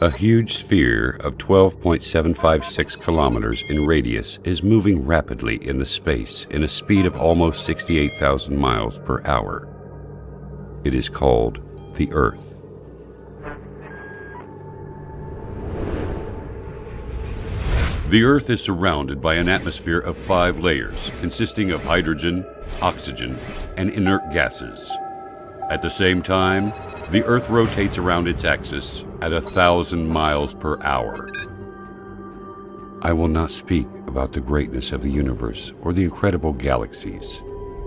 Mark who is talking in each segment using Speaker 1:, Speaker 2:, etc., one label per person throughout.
Speaker 1: A huge sphere of 12.756 kilometers in radius is moving rapidly in the space in a speed of almost 68,000 miles per hour. It is called the Earth. The Earth is surrounded by an atmosphere of 5 layers consisting of hydrogen, oxygen, and inert gases. At the same time, the Earth rotates around its axis at 1,000 miles per hour. I will not speak about the greatness of the universe or the incredible galaxies,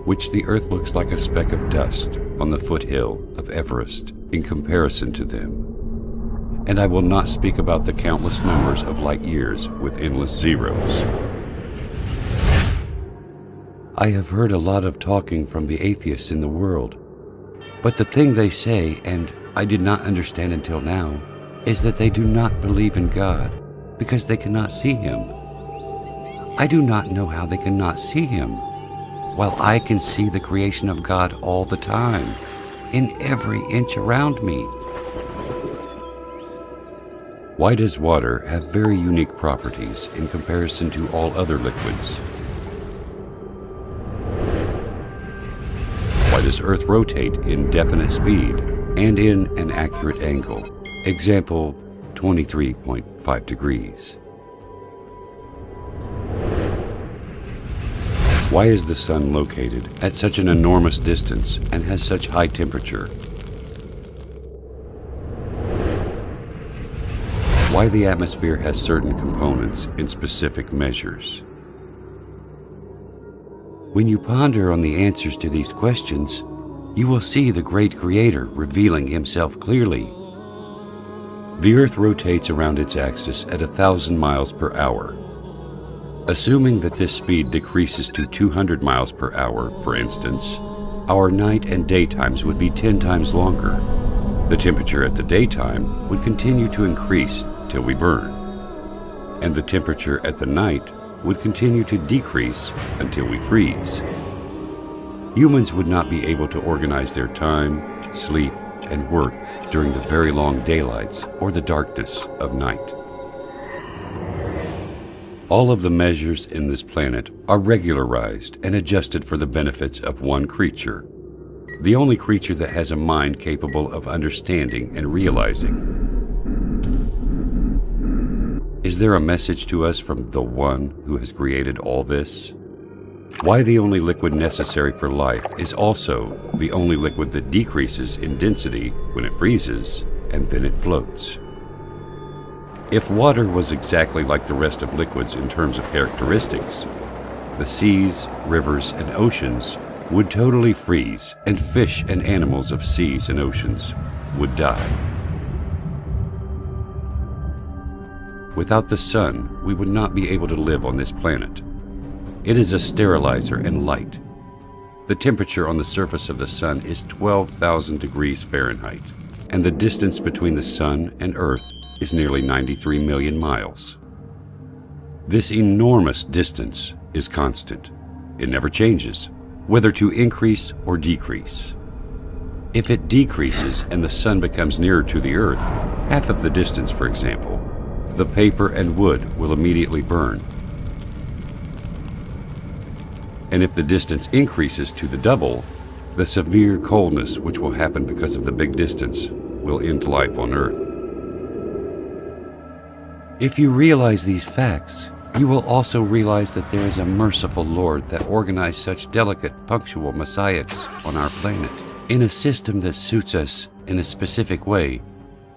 Speaker 1: which the Earth looks like a speck of dust on the foothill of Everest in comparison to them. And I will not speak about the countless numbers of light years with endless zeros. I have heard a lot of talking from the atheists in the world. But the thing they say, and I did not understand until now, is that they do not believe in God because they cannot see Him. I do not know how they cannot see Him, while I can see the creation of God all the time, in every inch around me. Why does water have very unique properties in comparison to all other liquids? Why does Earth rotate in definite speed and in an accurate angle? Example, 23.5 degrees. Why is the Sun located at such an enormous distance and has such high temperature? Why the atmosphere has certain components in specific measures? When you ponder on the answers to these questions, you will see the great Creator revealing Himself clearly. The Earth rotates around its axis at 1,000 miles per hour. Assuming that this speed decreases to 200 miles per hour, for instance, our night and daytimes would be 10 times longer. The temperature at the daytime would continue to increase till we burn, and the temperature at the night would continue to decrease until we freeze. Humans would not be able to organize their time, sleep, and work during the very long daylights or the darkness of night. All of the measures in this planet are regularized and adjusted for the benefits of one creature, the only creature that has a mind capable of understanding and realizing. Is there a message to us from the One who has created all this? Why the only liquid necessary for life is also the only liquid that decreases in density when it freezes and then it floats. If water was exactly like the rest of liquids in terms of characteristics, the seas, rivers, and oceans would totally freeze, and fish and animals of seas and oceans would die. Without the Sun, we would not be able to live on this planet. It is a sterilizer and light. The temperature on the surface of the Sun is 12,000 degrees Fahrenheit, and the distance between the Sun and Earth is nearly 93 million miles. This enormous distance is constant. It never changes, whether to increase or decrease. If it decreases and the Sun becomes nearer to the Earth, half of the distance, for example, the paper and wood will immediately burn. And if the distance increases to the double, the severe coldness which will happen because of the big distance will end life on Earth. If you realize these facts, you will also realize that there is a merciful Lord that organized such delicate, punctual messiahs on our planet in a system that suits us in a specific way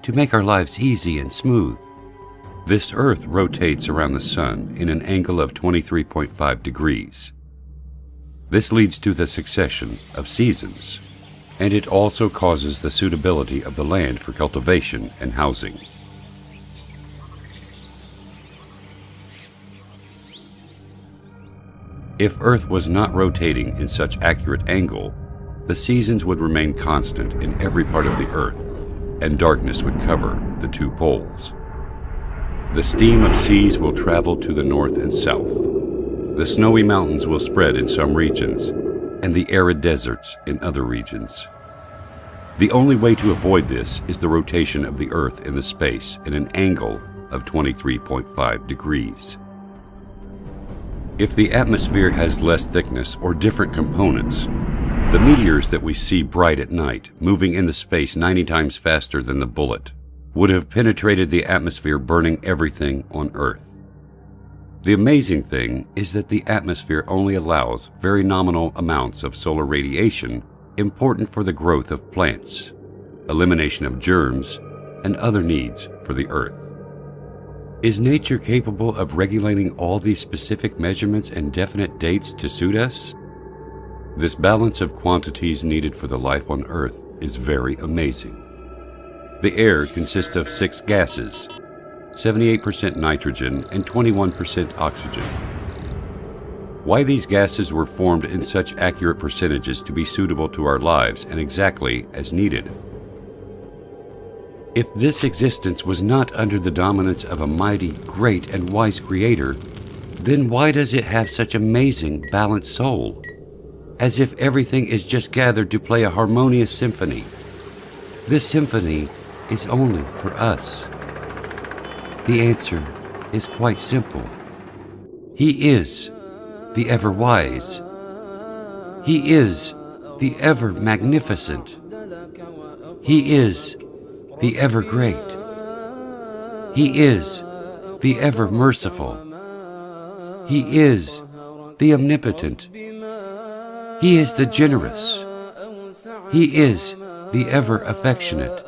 Speaker 1: to make our lives easy and smooth. This Earth rotates around the Sun in an angle of 23.5 degrees. This leads to the succession of seasons, and it also causes the suitability of the land for cultivation and housing. If Earth was not rotating in such accurate angle, the seasons would remain constant in every part of the Earth, and darkness would cover the 2 poles. The steam of seas will travel to the north and south. The snowy mountains will spread in some regions, and the arid deserts in other regions. The only way to avoid this is the rotation of the Earth in the space at an angle of 23.5 degrees. If the atmosphere has less thickness or different components, the meteors that we see bright at night, moving in the space 90 times faster than the bullet, would have penetrated the atmosphere, burning everything on Earth. The amazing thing is that the atmosphere only allows very nominal amounts of solar radiation important for the growth of plants, elimination of germs, and other needs for the Earth. Is nature capable of regulating all these specific measurements and definite dates to suit us? This balance of quantities needed for the life on Earth is very amazing. The air consists of 6 gases, 78% nitrogen and 21% oxygen. Why these gases were formed in such accurate percentages to be suitable to our lives and exactly as needed? If this existence was not under the dominance of a mighty, great, and wise Creator, then why does it have such amazing, balanced soul? As if everything is just gathered to play a harmonious symphony. This symphony is only for us. The answer is quite simple. He is the ever-wise. He is the ever-magnificent. He is the ever-great. He is the ever-merciful. He is the omnipotent. He is the generous. He is the ever-affectionate.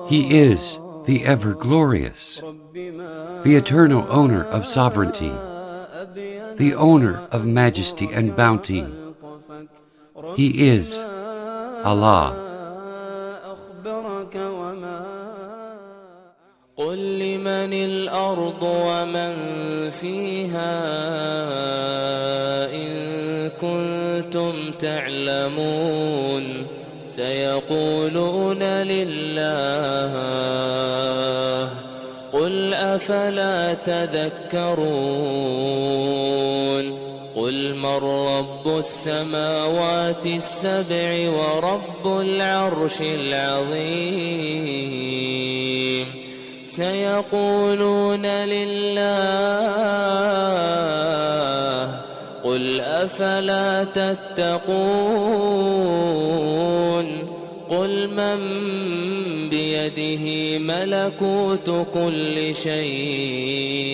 Speaker 1: He is the ever-glorious, the eternal owner of sovereignty, the owner of majesty and bounty. He is Allah.
Speaker 2: قل لمن الأرض ومن فيها إن كنتم تعلمون سيقولون لله قل أفلا تذكرون قل من رب السماوات السبع ورب العرش العظيم سيقولون لله قل أفلا تتقون قل من بيده ملكوت كل شيء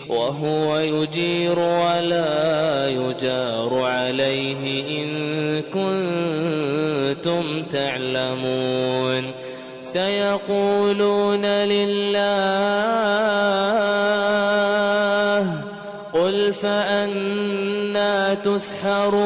Speaker 2: وهو يجير ولا يجار عليه إن كنتم تعلمون سيقولون لله قل فأنى تسحرون